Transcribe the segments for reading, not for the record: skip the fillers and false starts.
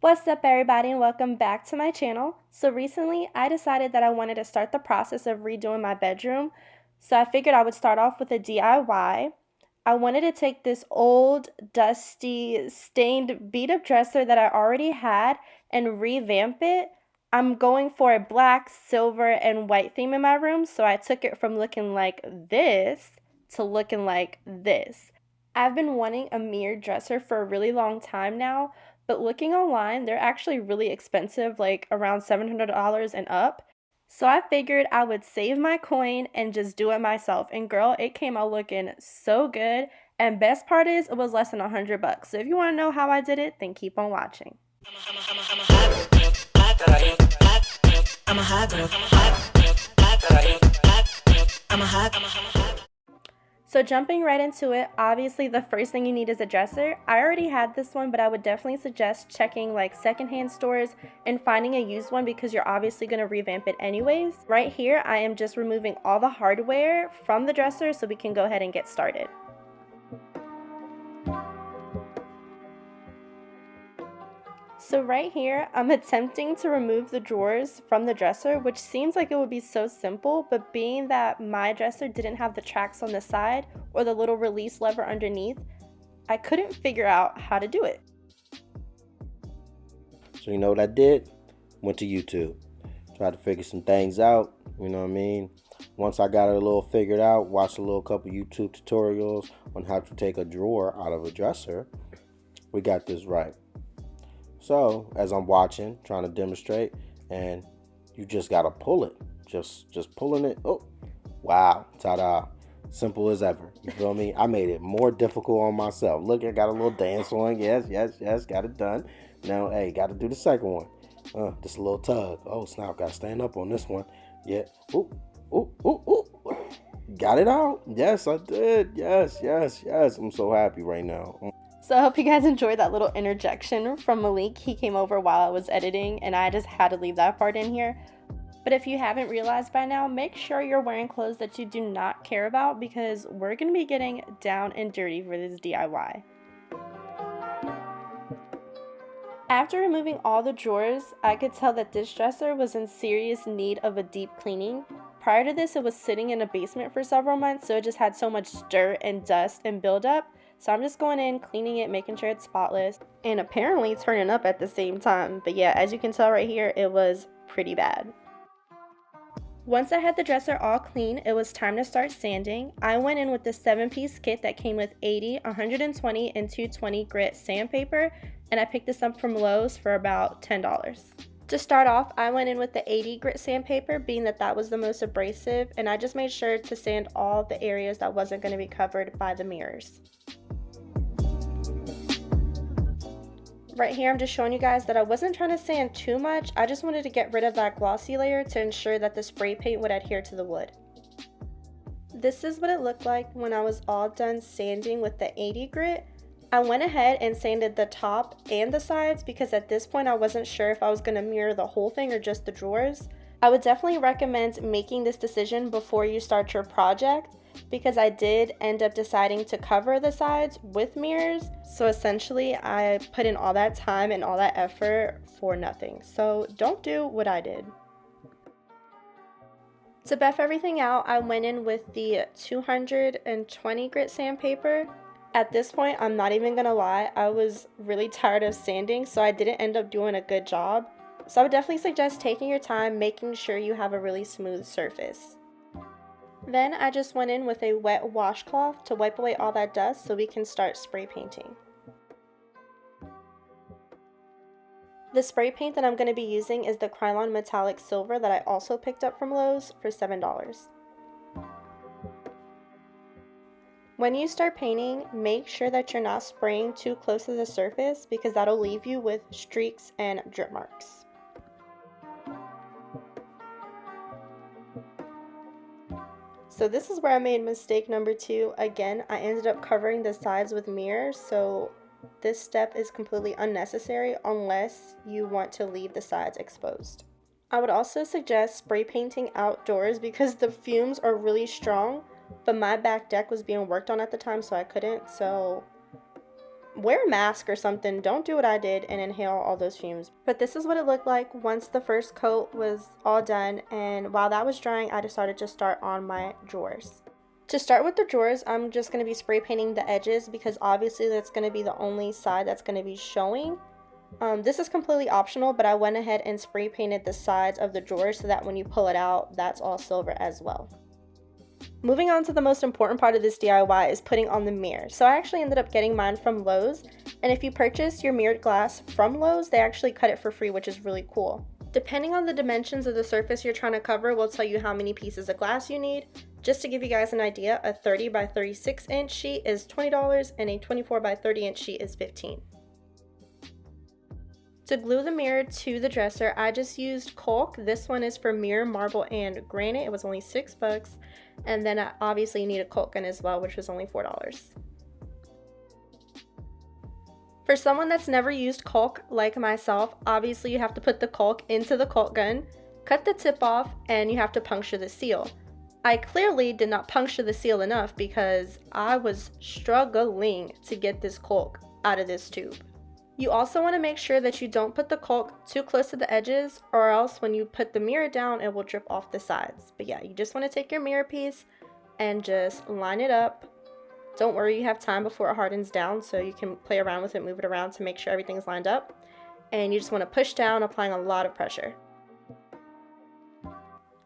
What's up everybody and welcome back to my channel. So recently I decided that I wanted to start the process of redoing my bedroom. So I figured I would start off with a DIY. I wanted to take this old, dusty, stained beat-up dresser that I already had and revamp it. I'm going for a black, silver, and white theme in my room, so I took it from looking like this to looking like this. I've been wanting a mirrored dresser for a really long time now, but looking online, they're actually really expensive, like around $700 and up. So I figured I would save my coin and just do it myself. And girl, it came out looking so good. And best part is, it was less than $100. So if you want to know how I did it, then keep on watching. So jumping right into it, obviously the first thing you need is a dresser. I already had this one, but I would definitely suggest checking like secondhand stores and finding a used one because you're obviously going to revamp it anyways. Right here, I am just removing all the hardware from the dresser so we can go ahead and get started. So right here, I'm attempting to remove the drawers from the dresser, which seems like it would be so simple, but being that my dresser didn't have the tracks on the side or the little release lever underneath, I couldn't figure out how to do it. So you know what I did? Went to YouTube. Tried to figure some things out, you know what I mean? Once I got it a little figured out, watched a little couple YouTube tutorials on how to take a drawer out of a dresser, we got this right. So, as I'm watching, trying to demonstrate, and you just gotta pull it. Just pulling it. Oh, wow, ta-da. Simple as ever. You feel me? I made it more difficult on myself. Look, I got a little dance on. Yes, got it done. Now, hey, gotta do the second one. Just a little tug. Oh, snap, gotta stand up on this one. Yeah. Ooh, ooh, ooh, ooh. Got it out. Yes, I did. Yes. I'm so happy right now. So I hope you guys enjoyed that little interjection from Malik. He came over while I was editing and I just had to leave that part in here. But if you haven't realized by now, make sure you're wearing clothes that you do not care about because we're going to be getting down and dirty for this DIY. After removing all the drawers, I could tell that this dresser was in serious need of a deep cleaning. Prior to this, it was sitting in a basement for several months, so it just had so much dirt and dust and buildup. So I'm just going in, cleaning it, making sure it's spotless, and apparently turning up at the same time. But yeah, as you can tell right here, it was pretty bad. Once I had the dresser all clean, it was time to start sanding. I went in with the 7-piece kit that came with 80, 120, and 220 grit sandpaper, and I picked this up from Lowe's for about $10. To start off, I went in with the 80 grit sandpaper, being that was the most abrasive, and I just made sure to sand all the areas that wasn't going to be covered by the mirrors. Right here, I'm just showing you guys that I wasn't trying to sand too much. I just wanted to get rid of that glossy layer to ensure that the spray paint would adhere to the wood. This is what it looked like when I was all done sanding with the 80 grit. I went ahead and sanded the top and the sides because at this point I wasn't sure if I was going to mirror the whole thing or just the drawers. I would definitely recommend making this decision before you start your project because I did end up deciding to cover the sides with mirrors. So essentially I put in all that time and all that effort for nothing. So don't do what I did. To buff everything out, I went in with the 220 grit sandpaper. At this point, I'm not even gonna lie, I was really tired of sanding, so I didn't end up doing a good job. So I would definitely suggest taking your time, making sure you have a really smooth surface. Then I just went in with a wet washcloth to wipe away all that dust so we can start spray painting. The spray paint that I'm going to be using is the Krylon Metallic Silver that I also picked up from Lowe's for $7. When you start painting, make sure that you're not spraying too close to the surface because that'll leave you with streaks and drip marks. So this is where I made mistake number 2. Again, I ended up covering the sides with mirrors, so this step is completely unnecessary unless you want to leave the sides exposed. I would also suggest spray painting outdoors because the fumes are really strong, but my back deck was being worked on at the time, so I couldn't. So wear a mask or something. Don't do what I did and inhale all those fumes. But this is what it looked like once the first coat was all done, and while that was drying, I decided to start on my drawers. To start with the drawers, I'm just going to be spray painting the edges because obviously that's going to be the only side that's going to be showing. This is completely optional, but I went ahead and spray painted the sides of the drawers so that when you pull it out, that's all silver as well. Moving on to the most important part of this DIY is putting on the mirror. So I actually ended up getting mine from Lowe's, and if you purchase your mirrored glass from Lowe's, they actually cut it for free, which is really cool. Depending on the dimensions of the surface you're trying to cover will tell you how many pieces of glass you need. Just to give you guys an idea, a 30 by 36 inch sheet is $20 and a 24 by 30 inch sheet is $15. To glue the mirror to the dresser, I just used caulk. This one is for mirror, marble, and granite. It was only $6. And then obviously you need a caulk gun as well, which was only $4. For someone that's never used caulk like myself, obviously you have to put the caulk into the caulk gun, cut the tip off, and you have to puncture the seal. I clearly did not puncture the seal enough because I was struggling to get this caulk out of this tube. You also want to make sure that you don't put the caulk too close to the edges, or else when you put the mirror down, it will drip off the sides. But yeah, you just want to take your mirror piece and just line it up. Don't worry, you have time before it hardens down, so you can play around with it, move it around to make sure everything's lined up. And you just want to push down, applying a lot of pressure.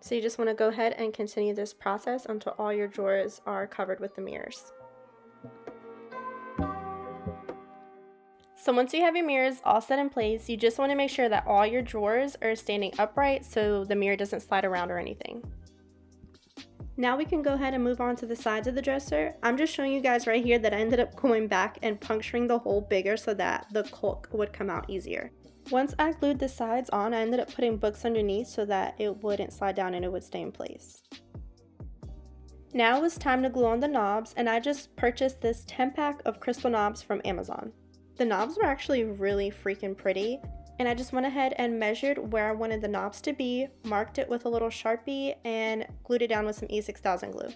So you just want to go ahead and continue this process until all your drawers are covered with the mirrors. So once you have your mirrors all set in place, you just want to make sure that all your drawers are standing upright so the mirror doesn't slide around or anything. Now we can go ahead and move on to the sides of the dresser. I'm just showing you guys right here that I ended up going back and puncturing the hole bigger so that the caulk would come out easier. Once I glued the sides on, I ended up putting books underneath so that it wouldn't slide down and it would stay in place. Now it was time to glue on the knobs, and I just purchased this 10-pack of crystal knobs from Amazon. The knobs were actually really freaking pretty, and I just went ahead and measured where I wanted the knobs to be, marked it with a little Sharpie, and glued it down with some E6000 glue.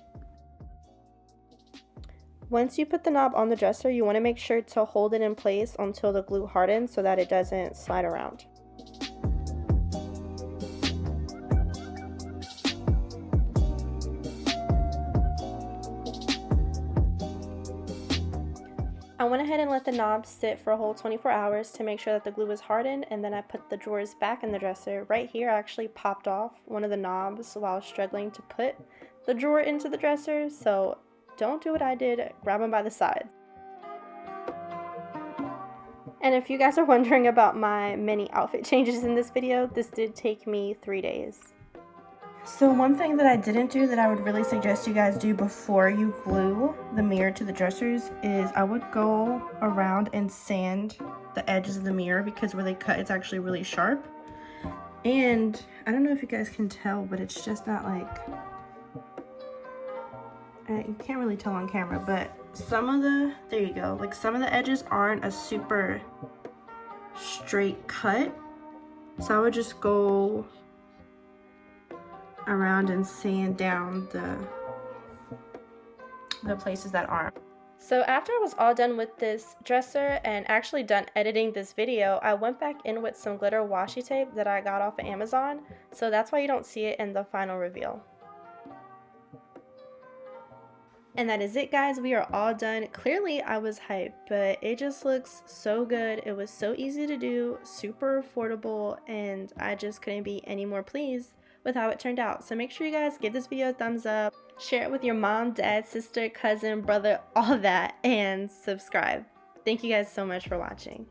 Once you put the knob on the dresser, you want to make sure to hold it in place until the glue hardens so that it doesn't slide around. I went ahead and let the knobs sit for a whole 24 hours to make sure that the glue was hardened, and then I put the drawers back in the dresser. Right here I actually popped off one of the knobs while struggling to put the drawer into the dresser, so don't do what I did, grab them by the side. And if you guys are wondering about my many outfit changes in this video, this did take me 3 days. So one thing that I didn't do that I would really suggest you guys do before you glue the mirror to the dressers is I would go around and sand the edges of the mirror, because where they cut it's actually really sharp. And I don't know if you guys can tell, but it's just not like, you can't really tell on camera, but some of the, there you go, like some of the edges aren't a super straight cut. So I would just go around and sand down the places that aren't. So after I was all done with this dresser and actually done editing this video, I went back in with some glitter washi tape that I got off of Amazon, so that's why you don't see it in the final reveal. And that is it, guys. We are all done. Clearly I was hyped, but it just looks so good. It was so easy to do, super affordable, and I just couldn't be any more pleased with how it turned out. So make sure you guys give this video a thumbs up, share it with your mom, dad, sister, cousin, brother, all that, and subscribe. Thank you guys so much for watching.